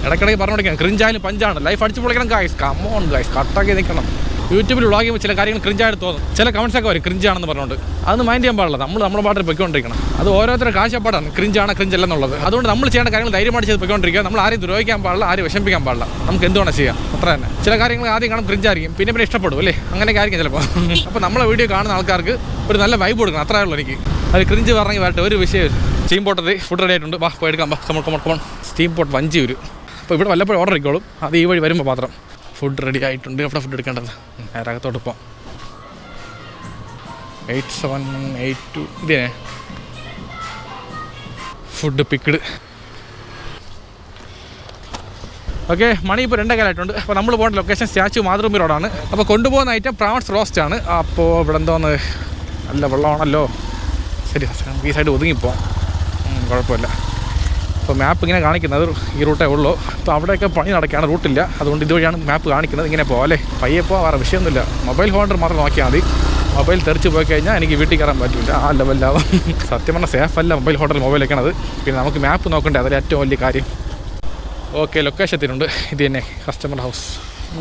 ഇടയ്ക്കിടയ്ക്ക് പറഞ്ഞു കൊടുക്കണം. ക്രിഞ്ചായാലും പഞ്ചാണ്, ലൈഫ് അടിച്ച് പൊളിക്കണം ഗായ്സ്. കമോൺ ഗായ്സ്, കട്ടാക്കി നിൽക്കണം. യൂട്യൂബിൽ വ്ളോഗ് ചെയ്യുമ്പോൾ ചില കാര്യങ്ങൾ ക്രിഞ്ചായിട്ട് തോന്നും. ചില കമൻസൊക്കെ വരും ക്രിഞ്ചാണെന്ന് പറഞ്ഞുകൊണ്ട്. അതൊന്നും മൈൻഡ് ചെയ്യാൻ പാടില്ല. നമ്മുടെ പാട്ടിൽ പൊയ്ക്കൊണ്ടിരിക്കണം. അത് ഓരോരുത്തരുടെ കാഴ്ചപ്പാടാണ് ക്രിഞ്ചാണ് ക്രിഞ്ചല്ലെന്നുള്ളത്. അതുകൊണ്ട് നമ്മൾ ചെയ്യേണ്ട കാര്യങ്ങൾ ധൈര്യമായിട്ട് ചെയ്ത് പൊയ്ക്കൊണ്ടിരിക്കുക. നമ്മൾ ആരെയും ദ്രോഹിക്കാൻ പാടില്ല, ആരെയും വിഷമിപ്പിക്കാൻ പാടില്ല. നമുക്ക് എന്തുവേണം ചെയ്യാം, അത്ര തന്നെ. ചില കാര്യങ്ങൾ ആദ്യം കാണും ക്രിഞ്ചായിരിക്കും, പിന്നെ ഇഷ്ടപ്പെടും അല്ലേ? അങ്ങനെയൊക്കെ ആയിരിക്കും ചിലപ്പോൾ. അപ്പോൾ നമ്മളെ വീഡിയോ കാണുന്ന ആൾക്കാർക്ക് ഒരു നല്ല വൈബ് കൊടുക്കണം, അത്രയേ ഉള്ളൂ എനിക്ക്. അത് ക്രിഞ്ച് പറഞ്ഞെങ്കിൽ വരട്ടെ, ഒരു വിഷയം. സ്റ്റീം പോട്ടത് ഫുഡ് റെഡി ആയിട്ടുണ്ട്. വാ പോയി എടുക്കാം. കമോൺ. Steam pot Vanchoor. അപ്പോൾ ഇവിടെ വല്ലപ്പോഴും ഓർഡർ ആയിക്കോളും. അത് ഈ വഴി വരുമ്പോൾ മാത്രം. ഫുഡ് റെഡി ആയിട്ടുണ്ട്. എവിടെ ഫുഡ് എടുക്കേണ്ടത്? നേരകത്തോട്ട് പോകാം. 8782 ഇതേ ഫുഡ് പിക്ഡ്. ഓക്കെ മണി ഇപ്പോൾ 2 കാലമായിട്ടുണ്ട്. അപ്പോൾ നമ്മൾ പോകേണ്ട ലൊക്കേഷൻ സ്റ്റാച്യു മാതൃഭൂമി റോഡാണ്. അപ്പോൾ കൊണ്ടുപോകുന്ന ഐറ്റം പ്രാൺസ് റോസ്റ്റ് ആണ്. അപ്പോൾ ഇവിടെ എന്തോന്ന് നല്ല വെള്ളമാണല്ലോ. ശരി, ഈ സൈഡ് ഒതുങ്ങിപ്പോവാം, കുഴപ്പമില്ല. അപ്പോൾ മാപ്പ് ഇങ്ങനെ കാണിക്കുന്നത് ഈ റൂട്ടേ ഉള്ളൂ. അപ്പോൾ അവിടെയൊക്കെ പണി നടക്കുകയാണ്, റൂട്ടില്ല. അതുകൊണ്ട് ഇതുവഴിയാണ് മാപ്പ് കാണിക്കുന്നത്. ഇങ്ങനെ പോകാം അല്ലേ? പയ്യെ പോകാൻ വേറെ വിഷയമൊന്നുമില്ല. മൊബൈൽ ഹോൾഡർ മാത്രം നോക്കിയാൽ മതി. മൊബൈൽ തെറിച്ച് പോയി കഴിഞ്ഞാൽ എനിക്ക് വീട്ടിൽ കയറാൻ പറ്റില്ല, ആ ലെവലിലാവും. സത്യം പറഞ്ഞാൽ സേഫ് അല്ല മൊബൈൽ ഹോൾഡറിൽ മൊബൈൽ വെക്കണത്. പിന്നെ നമുക്ക് മാപ്പ് നോക്കണ്ടേ, അതൊരു ഏറ്റവും വലിയ കാര്യം. ഓക്കെ ലൊക്കേഷൻ എത്തിയിട്ടുണ്ട്. ഇത് തന്നെ കസ്റ്റമർ ഹൗസ്.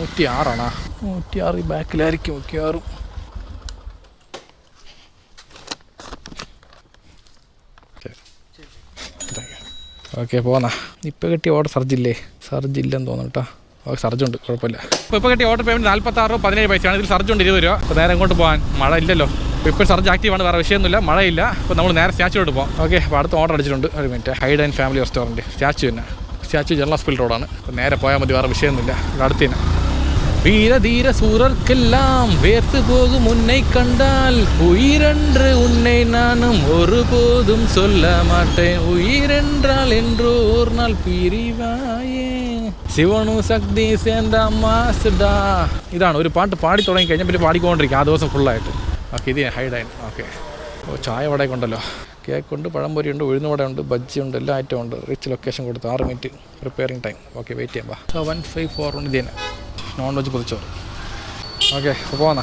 106 106 ബാക്കിലായിരിക്കും മിക്കവാറും. ഓക്കെ പോന്നാ. ഇപ്പോൾ കിട്ടിയ ഓർഡർ സർജില്ലെന്ന് തോന്നുന്നു കേട്ടോ. ഓക്കെ സർജുണ്ട്, കുഴപ്പമില്ല. ഇപ്പോൾ കിട്ടിയ ഓർഡർ പേയ്മെൻറ്റ് 46 രൂപ 17 പൈസയാണ്. ഇതിൽ സർജുണ്ട് 20 രൂപ. അപ്പോൾ നേരെ ഇങ്ങോട്ട് പോകാൻ മഴ ഇല്ലല്ലോ. ഇപ്പോൾ സർജ് ആക്റ്റീവാണ്, വേറെ വിഷയമൊന്നുമില്ല, മഴയില്ല. അപ്പോൾ നമ്മൾ നേരെ സ്റ്റാച്യൂട്ട് പോകാം. ഓക്കെ അപ്പോൾ അടുത്ത ഓർഡർ അടിച്ചിട്ടുണ്ട്. ഒരു minute. Hide and family restaurant statue തന്നെ. സ്റ്റാച്യു ജനറൽ ഹോസ്പിറ്റൽ റോഡാണ്. അപ്പോൾ നേരെ പോയാൽ മതി, വേറെ വിഷയമൊന്നുമില്ല. ഇവിടെ അടുത്ത് തന്നെ. வீர சூரர்க்கெல்லாம் வேர்த்து போகும் உன்னை கண்டால் உயிரென்று உன்னை நானும் ஒருபோதும் சொல்ல மாட்டேன். உயிரென்றால் என்றோ ஒரு நாள் പിരിവായേ ശിവനു ശക്തി സേന്ദ മാസ്ഡാ. ഇതാണ് ഒരു പാട്ട് പാടി തുടങ്ങി കഴിഞ്ഞാൽ പിന്നെ പാടിക്കൊണ്ടിരിക്കും ആ ദിവസം ഫുള്ളായിട്ട്. ഓക്കെ ഇത് ഹൈഡൈൻ. ഓക്കെ ഓ ചായ വടയൊക്കെ ഉണ്ടല്ലോ, കേക്കുണ്ട്, പഴംപൊരിയുണ്ട്, ഉഴുന്നുവടയുണ്ട്, ബജ്ജിയുണ്ട്, എല്ലാ ഐറ്റവും ഉണ്ട്. റിച്ച് ലൊക്കേഷൻ കൊടുത്ത് 6 minute preparing time. Okay wait ചെയ്യാം. 754 ഇത് തന്നെ നോൺ വെജ് പൊതിച്ചോറ്. ഓക്കെ അപ്പോൾ പോകാം.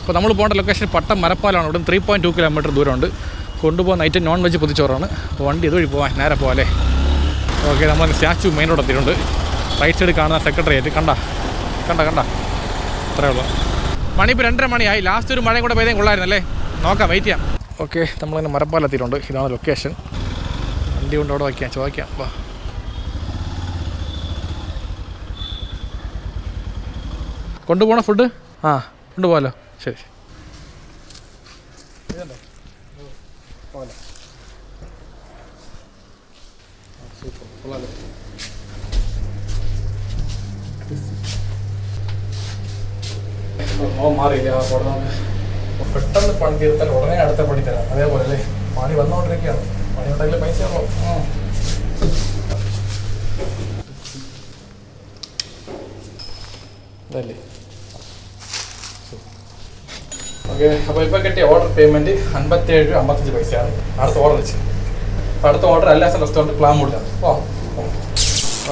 അപ്പോൾ നമ്മൾ പോകേണ്ട ലൊക്കേഷൻ പട്ടം മരപ്പാലാണ്. ഇവിടെ 3.2 കിലോമീറ്റർ ദൂരമുണ്ട്. കൊണ്ടുപോകുന്ന ഐറ്റം നോൺ വെജ് പൊതിച്ചോറാണ്. അപ്പോൾ വണ്ടി ഇതുവഴി പോകാൻ നേരെ പോകാം അല്ലേ? ഓക്കെ നമ്മൾ സ്റ്റാച്യു മെയിൻ റോഡ് എത്തിയിട്ടുണ്ട്. റൈറ്റ് സൈഡ് കാണുന്ന സെക്രട്ടറിയേറ്റ് കണ്ട അത്രേ ഉള്ളൂ. മണി ഇപ്പോൾ 2:30 മണിയായി. ലാസ്റ്റ് ഒരു മഴയും കൂടെ പെയ്തേ കൊള്ളായിരുന്നല്ലേ? നോക്കാം, വെയിറ്റ് ചെയ്യാം. ഓക്കെ നമ്മളിങ്ങനെ മരപ്പാലെത്തിയിട്ടുണ്ട്. ഇതാണ് ലൊക്കേഷൻ. വണ്ടി കൊണ്ട് അവിടെ വയ്ക്കാം, ചോദിക്കാം. വാ കൊണ്ടുപോകണ ഫുഡ്? കൊണ്ടുപോകാമല്ലോ. ശരി മാറിയില്ല. പെട്ടെന്ന് പണി തീർത്താൽ ഉടനെ അടുത്ത പണി തരാം. അതേപോലെ അല്ലേ? പണി വന്നുകൊണ്ടിരിക്കുകയാണ്. പണി ഉണ്ടെങ്കിൽ പൈസ ഇതല്ലേ? ഓക്കെ അപ്പോൾ ഇപ്പോൾ കിട്ടിയ ഓർഡർ പേയ്മെൻറ്റ് 57 രൂപ 55 പൈസയാണ്. അടുത്ത ഓർഡർ വെച്ച് അടുത്ത ഓർഡർ അല്ലാസൻ റെസ്റ്റോറൻറ്റ് പ്ലാമൂടിലാണ്.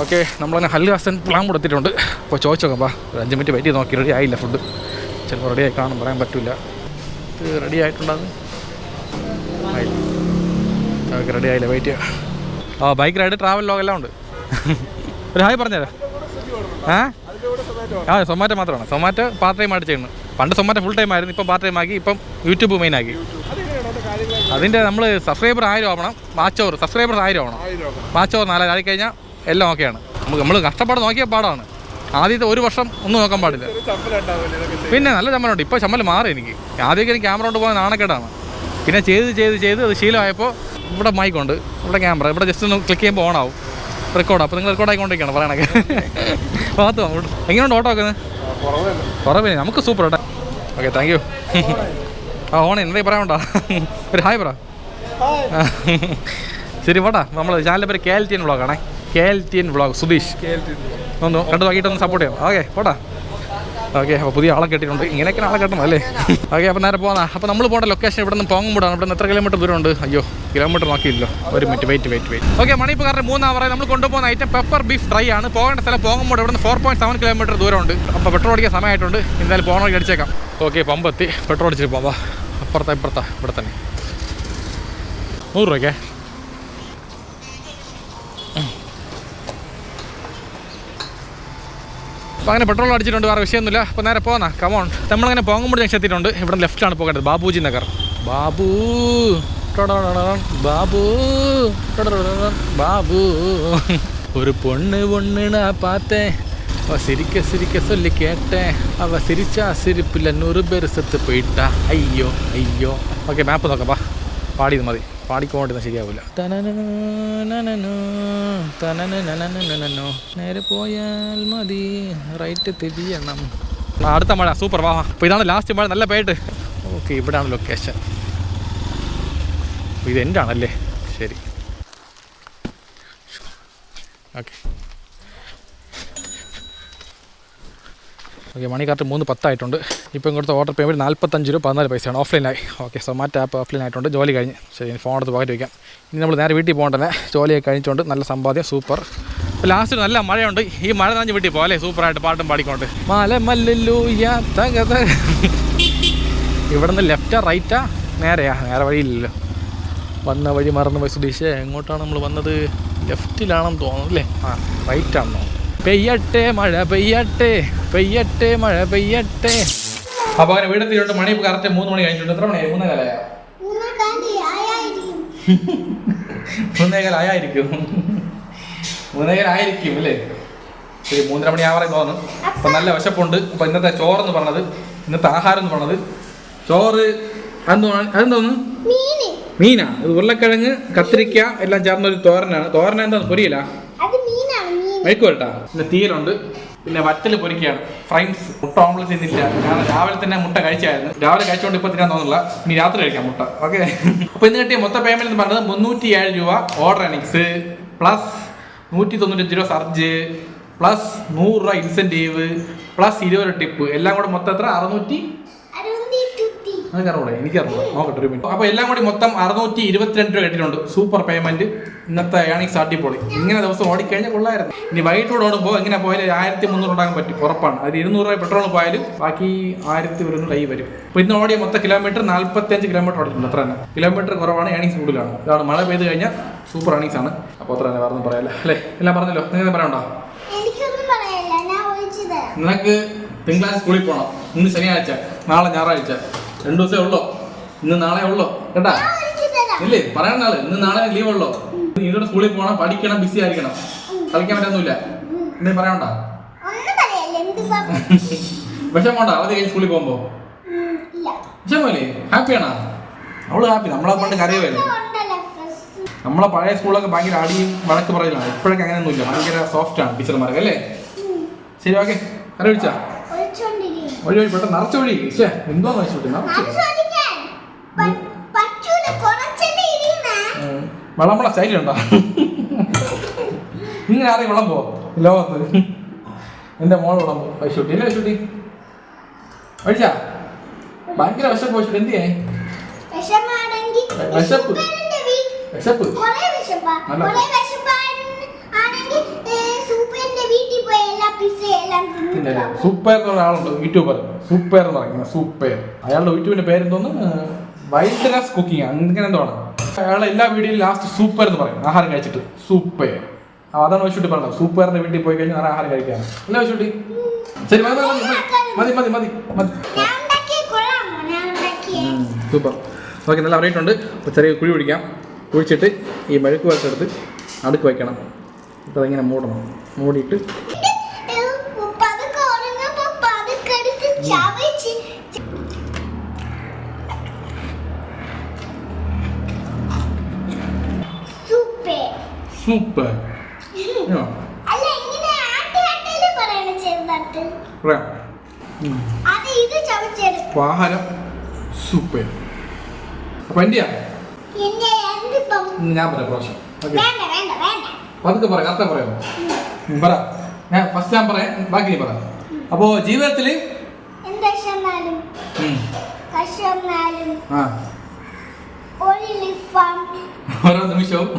ഓക്കെ നമ്മളങ്ങനെ ഹൽഹാസൻ പ്ലാമൂട് എത്തിയിട്ടുണ്ട്. അപ്പോൾ ചോദിച്ചു നോക്കാം. ഒരു 5 മിനിറ്റ് വെയിറ്റ് ചെയ്ത് നോക്കി. റെഡി ആയില്ല ഫുഡ്. ചിലപ്പോൾ റെഡി ആയി കാണും, പറയാൻ പറ്റില്ല. ഇത് റെഡി ആയിട്ടുണ്ടാകും. ഓക്കെ, റെഡി ആയില്ല, വെയിറ്റ് ചെയ്യാം. ബൈക്ക് റൈഡ്, ട്രാവൽ ലോഗ് എല്ലാം ഉണ്ട്. ഒരു ഹായ് പറഞ്ഞുതരാം. സൊമാറ്റോ മാത്രമാണ്. സൊമാറ്റോ പാർട്ട് ടൈം ആയിട്ട് ചെയ്യുന്നത്. പണ്ട് സൊമാറ്റോ ഫുൾ ടൈം ആയിരുന്നു, ഇപ്പം പാർട്ട് ടൈം ആക്കി, ഇപ്പം യൂട്യൂബ് മെയിൻ ആക്കി. അതിൻ്റെ നമ്മൾ സബ്സ്ക്രൈബർ 1000 ആവണം, വാച്ച് ഓവർ സബ്സ്ക്രൈബർ 1000 ആവണം. വാച്ച് ഓവർ 4000 ആയിക്കഴിഞ്ഞാൽ എല്ലാം ഓക്കെയാണ്. നമ്മൾ കഷ്ടപ്പാട് നോക്കിയ പാടാണ്. ആദ്യത്തെ 1 വർഷം ഒന്നും നോക്കാൻ പാടില്ല. പിന്നെ നല്ല ചമ്മലുണ്ട്. ഇപ്പോൾ ചമ്മൽ മാറി എനിക്ക്. ആദ്യമൊക്കെ എനിക്ക് ക്യാമറ കൊണ്ട് പോകാൻ നാണക്കേടാണ്. പിന്നെ ചെയ്ത് അത് ശീലമായപ്പോൾ ഇവിടെ മൈക്കുണ്ട്, ഇവിടെ ക്യാമറ, ഇവിടെ ജസ്റ്റ് ഒന്ന് ക്ലിക്ക് ചെയ്യുമ്പോൾ ഓണാവും, റെക്കോർഡ്. അപ്പോൾ നിങ്ങൾ റെക്കോർഡ് ആയിക്കൊണ്ടിരിക്കുകയാണ് പറയണൊക്കെ. ഭാഗത്ത് എങ്ങനെയുണ്ട് ഓട്ടോ വെക്കുന്നത്? കുറവില്ല, നമുക്ക് സൂപ്പർ കേട്ടോ. Okay, thank you. ഓണേ എന്തെങ്കിലും പറയാനുണ്ടോ? ഒരു ഹായ് പറ. ശരി പോട്ടാ. നമ്മൾ ചാനലിൻ്റെ പേര് KLTN വ്ളോഗാണേ. KLTN vlog. സുധീഷ് ഒന്ന് കണ്ടു നോക്കിയിട്ടൊന്ന് സപ്പോർട്ട് ചെയ്യാം. ഓക്കെ പോട്ടാ. ഓക്കെ, അപ്പോൾ പുതിയ ആളെ കെട്ടിയിട്ടുണ്ട്. ഇങ്ങനെയൊക്കെ ആളെ കെട്ടണം അല്ലേ? ഓക്കെ, അപ്പോൾ നേരെ പോകുന്ന. അപ്പോൾ നമ്മൾ പോകേണ്ട ലൊക്കേഷൻ ഇവിടെ നിന്ന് പോങ്ങുമ്പോഴാണ്. ഇവിടെ നിന്ന് എത്ര കിലോമീറ്റർ ദൂരമുണ്ട്? അയ്യോ, കിലോമീറ്റർ നോക്കിയില്ലോ. ഒരു മിനിറ്റ്, വെയിറ്റ്. ഓക്കെ, മണി ഇപ്പോൾ കാരണം 3 അവർ. നമ്മൾ കൊണ്ടുപോകുന്ന ഐറ്റം പെപ്പർ ബീഫ് ഡ്രൈ ആണ്. പോകേണ്ട സ്ഥലം പോങ്ങുമ്പോൾ ഇവിടെ നിന്ന് 4.7 കിലോമീറ്റർ ദൂരമുണ്ട്. അപ്പോൾ പെട്രോൾ അടിക്കാൻ സമയമായിട്ടുണ്ട്. എന്തായാലും പോകണമെങ്കിൽ അടിച്ചേക്കാം. ഓക്കെ, പമ്പെത്തി പെട്രോൾ അടിച്ചിട്ട് പോകാം. അപ്പുറത്താ ഇവിടെ തന്നെ 100 രൂപയ്ക്കേ. അപ്പോൾ അങ്ങനെ പെട്രോൾ അടിച്ചിട്ടുണ്ട്, വേറെ വിഷയമൊന്നുമില്ല. അപ്പോൾ നേരെ പോകാം. കമോൺ. നമ്മളങ്ങനെ പോങ്ങുമ്പോൾ ജംഗ്ഷൻ എത്തിയിട്ടുണ്ട്. ഇവിടെ ലെഫ്റ്റാണ് പോകേണ്ടത്. ബാബുജി നഗർ. ബാബു ഒരു പൊണ്ണുണ പാത്തേ, അവ സിരിക്ക சொல்லி കേട്ടേ, അവ സിരിച്ചാ സിരിപ്പില്ല 100 പേര് സെത്ത് പോയിട്ടാ. അയ്യോ. ഓക്കെ, മാപ്പ് നോക്കാം. പാടിയത് മതി. പാടിക്കൊണ്ടിരുന്ന ശരിയാവില്ല. നേരെ പോയാൽ മതി, റൈറ്റ് തിരിയണം. അടുത്ത മഴ സൂപ്പർ. വാ. അപ്പോൾ ഇതാണ് ലാസ്റ്റ് മഴ, നല്ല പേട്ട്. ഓക്കെ, ഇവിടെയാണ് ലൊക്കേഷൻ. ഇത് എൻ്റെ ആണല്ലേ? ശരി. ഓക്കെ, മണി കറക്റ്റ് 3:10 ആയിട്ടുണ്ട്. ഇപ്പോൾ ഇങ്ങോട്ട് ഓർഡർ പേയ്മെൻറ്റ് 45 രൂപ 14 പൈസയാണ്. ഓഫ്ലൈനായി. ഓക്കെ, സൊമാറ്റോ ആപ്പ് ഓഫ്ലൈൻ ആയിട്ടുണ്ട്. ജോലി കഴിഞ്ഞ്. ശരി, ഫോൺ എടുത്ത് പോയിട്ട് വയ്ക്കാം. ഇനി നമ്മൾ നേരെ വീട്ടിൽ പോകണ്ടല്ലേ. ജോലിയൊക്കെ കഴിഞ്ഞിട്ടുണ്ട്. നല്ല സമ്പാദ്യം. സൂപ്പർ. അപ്പോൾ ലാസ്റ്റ് നല്ല മഴയുണ്ട്. ഈ മഴ നനഞ്ഞ് വീട്ടിൽ പോകാം അല്ലേ? സൂപ്പറായിട്ട് പാട്ടും പാടിക്കൊണ്ട്. ഇവിടെ നിന്ന് ലെഫ്റ്റാ റൈറ്റാ നേരെയാ? നേരെ വഴിയില്ലല്ലോ. വന്ന വഴി മറന്നു പോയി. സുധീഷേ, എങ്ങോട്ടാണ് നമ്മൾ വന്നത്? ലെഫ്റ്റിലാണെന്ന് തോന്നുന്നു അല്ലേ? റൈറ്റാണെന്ന് തോന്നുന്നു. പെയ്യട്ടെ മഴ പെയ്യട്ടെ മഴ പെയ്യട്ടെ. അപ്പോൾ അങ്ങനെ വീടെത്തിയിട്ടുണ്ട്. മണി ഇപ്പോൾ കറക്റ്റ് 3 മണി കഴിഞ്ഞിട്ടുണ്ട്. എത്ര മണിയായി? 3:15 ആയിരിക്കും. 3:15 ആയിരിക്കും അല്ലേ? ശരി, 3:30 മണി ആവാറേ തോന്നുന്നു. അപ്പം നല്ല വിശപ്പുണ്ട്. അപ്പം ഇന്നത്തെ ചോറെന്ന് പറഞ്ഞത്, ഇന്നത്തെ ആഹാരം എന്ന് പറഞ്ഞത് ചോറ്. അതെന്തോന്ന്? മീനാ. ഇത് ഉരുളക്കിഴങ്ങ്, കത്തിരിക്ക എല്ലാം ചേർന്നൊരു തോരനാണ്. തോരന എന്താന്ന് പൊരിയില്ല, മെഴുക്ക് വരട്ടാ. പിന്നെ തീരുണ്ട്. പിന്നെ വറ്റൽ പൊരിക്കുകയാണ്. ഫ്രൈൻസ്. മുട്ട ഓംലെറ്റ് തിന്നില്ല. ഞാൻ രാവിലെ തന്നെ മുട്ട കഴിച്ചായിരുന്നു. രാവിലെ കഴിച്ചുകൊണ്ട് ഇപ്പോൾ തിന്നാൻ തോന്നുന്നില്ല. ഇനി രാത്രി കഴിക്കാം മുട്ട. ഓക്കെ. അപ്പോൾ ഇന്ന് കിട്ടിയ മൊത്തം പേയ്മെന്റ് എന്ന് പറഞ്ഞത് 307 രൂപ ഓർഡർ എർണിങ്സ് പ്ലസ് 195 രൂപ സർജ് പ്ലസ് 100 രൂപ ഇൻസെൻറ്റീവ് പ്ലസ് 20 രൂപ ടിപ്പ്. എല്ലാം കൂടെ മൊത്തം എത്ര? 600. എനിക്കറിയില്ല, നോക്കട്ടെ ഒരു മിനിറ്റ്. അപ്പോൾ എല്ലാം കൂടി മൊത്തം 622 രൂപ കിട്ടിയിട്ടുണ്ട്. Super payment. ഇന്നത്തെ ഏണിങ്സ് അടിപൊളി. ഇങ്ങനെ ദിവസം ഓടിക്കഴിഞ്ഞാൽ കൊള്ളായിരുന്നു. ഇനി വൈകിട്ടോട് ഓടുമ്പോൾ ഇങ്ങനെ പോയാൽ 1300 ഉണ്ടാക്കാൻ പറ്റും, ഉറപ്പാണ്. അത് 200 രൂപ പെട്രോൾ പോയാലും ബാക്കി 1100 കൈ വരും. അപ്പോൾ ഇന്ന് ഓടിയ മൊത്തം കിലോമീറ്റർ 45 കിലോമീറ്റർ ഓടിയിട്ടുണ്ട്. അത്ര തന്നെ. കിലോമീറ്റർ കുറവാണ്, ഏണിങ്സ് കൂടുതലാണ്. ഇതാണ് മഴ പെയ്ത് കഴിഞ്ഞാൽ സൂപ്പർ ഏണിങ്സ് ആണ്. അപ്പോൾ അത്ര തന്നെ, വേറെ ഒന്നും പറയാല്ല അല്ലേ? എല്ലാം പറഞ്ഞല്ലോ. നിങ്ങൾക്ക് പറയാനുണ്ടോ? നിനക്ക് തിങ്കളാഴ്ച സ്കൂളിൽ പോകണം. ഇന്ന് ശനിയാഴ്ച, നാളെ ഞായറാഴ്ച. 2 ദിവസമേ ഉള്ളോ. ഇന്ന് നാളെ ഉള്ളോ കേട്ടാ? ഇല്ലേ, പറയാൻ നാളെ. ഇന്ന് നാളെ ലീവ് ഉള്ളോ. ഇതോടെ സ്കൂളിൽ പോകണം, പഠിക്കണം, ബിസി ആയിരിക്കണം. കളിക്കാൻ പറ്റൊന്നുമില്ല. എന്തേലും പറയാനുണ്ടോ? വിഷമോണ്ട അവധി കഴിഞ്ഞ് സ്കൂളിൽ പോകുമ്പോ? വിഷമല്ലേ? ഹാപ്പിയാണോ? അവള് ഹാപ്പി. നമ്മളെ പണ്ട് കരയുമല്ലേ. നമ്മളെ പഴയ സ്കൂളൊക്കെ ഭയങ്കര അടിയും വഴക്ക് പറയലാണ്. ഇപ്പോഴൊക്കെ അങ്ങനെയൊന്നുമില്ല. ഭയങ്കര സോഫ്റ്റ് ആണ് ടീച്ചർമാരൊക്കെ അല്ലേ? ശരി, ഓക്കെ. കര വിളിച്ചാ ഒഴി പെട്ടെന്ന് നിറച്ച ഒഴി. എന്തോ വിളമ്പള സ്റ്റൈലുണ്ടോ? ഇങ്ങനെ ആരെയും വിളമ്പോ ലോകത്ത്? എന്റെ മോള് വിളമ്പോ. വൈശൂട്ടി അല്ലേ? വൈശൂട്ടി ഒഴിച്ചാ? ഭയങ്കര വിശപ്പ്. വൈശൂട്ടി എന്തിയേ? വിശപ്പ് വിശപ്പ് സൂപ്പർ എന്ന് പറഞ്ഞ ആളുണ്ട്, യൂട്യൂബർ സൂപ്പർ എന്ന് പറയുന്നത്. സൂപ്പർ അയാളുടെ യൂട്യൂബിന്റെ പേരെന്തോന്ന്, വൈൽഡ്നസ് കുക്കിംഗ് അങ്ങനെ എന്തോ ആണ്. അയാളെ എല്ലാ വീഡിയോയിലും ലാസ്റ്റ് സൂപ്പർ എന്ന് പറയും ആഹാരം കഴിച്ചിട്ട്. സൂപ്പർ അതാണ് വൈശുട്ടി പറഞ്ഞത്. സൂപ്പറിന്റെ വീട്ടിൽ പോയി കഴിഞ്ഞാൽ ആഹാരം കഴിക്കാണ് അല്ല വൈശുട്ടി? ശരി മതി മതി മതി മതി മതി. സൂപ്പർ. ഓക്കെ, നല്ല അറിയിട്ടുണ്ട്. അപ്പോൾ ചെറിയ കുഴി പിടിക്കാം. കുഴിച്ചിട്ട് ഈ മെഴുക്ക് വറുത്തെടുത്ത് അടുക്ക് വയ്ക്കണം. അപ്പോൾ അതിങ്ങനെ മൂടണം. മൂടിയിട്ട് സൂപ്പർ. ആഹാരം സൂപ്പർ. അപ്പൊ എന്റെയാ ഞാൻ പറയാം പ്രാവശ്യം. പതുക്കെ പറയാം, കറക്റ്റ് പറയാമോ? പറ. ഞാൻ ഫസ്റ്റ് ഞാൻ പറയാം, ബാക്കി നീ പറ. അപ്പോ ജീവിതത്തില് ഓരോ നിമിഷവും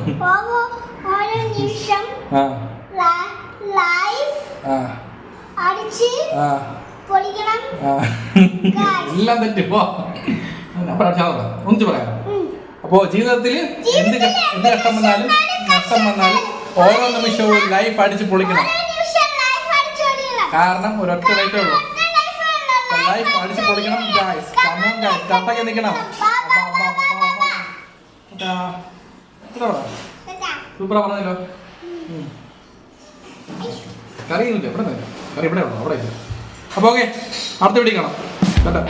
എല്ലാം തെറ്റിപ്പോ ഒന്നിച്ച് പറയാം. അപ്പോ ജീവിതത്തിൽ എന്ത് കഷ്ടം വന്നാലും നഷ്ടം വന്നാലും ഓരോ നിമിഷവും ലൈഫ് അടിച്ച് പൊളിക്കണം. കാരണം ഒരൊറ്റ ലൈഫേ ഉള്ളൂ. ലൈഫ് അടിച്ച് പൊളിക്കണം. കട്ടൊക്കെ നിൽക്കണം. സൂപ്പറാ പറഞ്ഞല്ലോ. കറിയൊന്നുമില്ല ഇവിടെ, കറി ഇവിടെ ഉള്ളു അവിടെ ഇല്ല. അപ്പോൾ ഓക്കെ, അടുത്ത വീഡിയോ കാണാം. കേട്ടോ.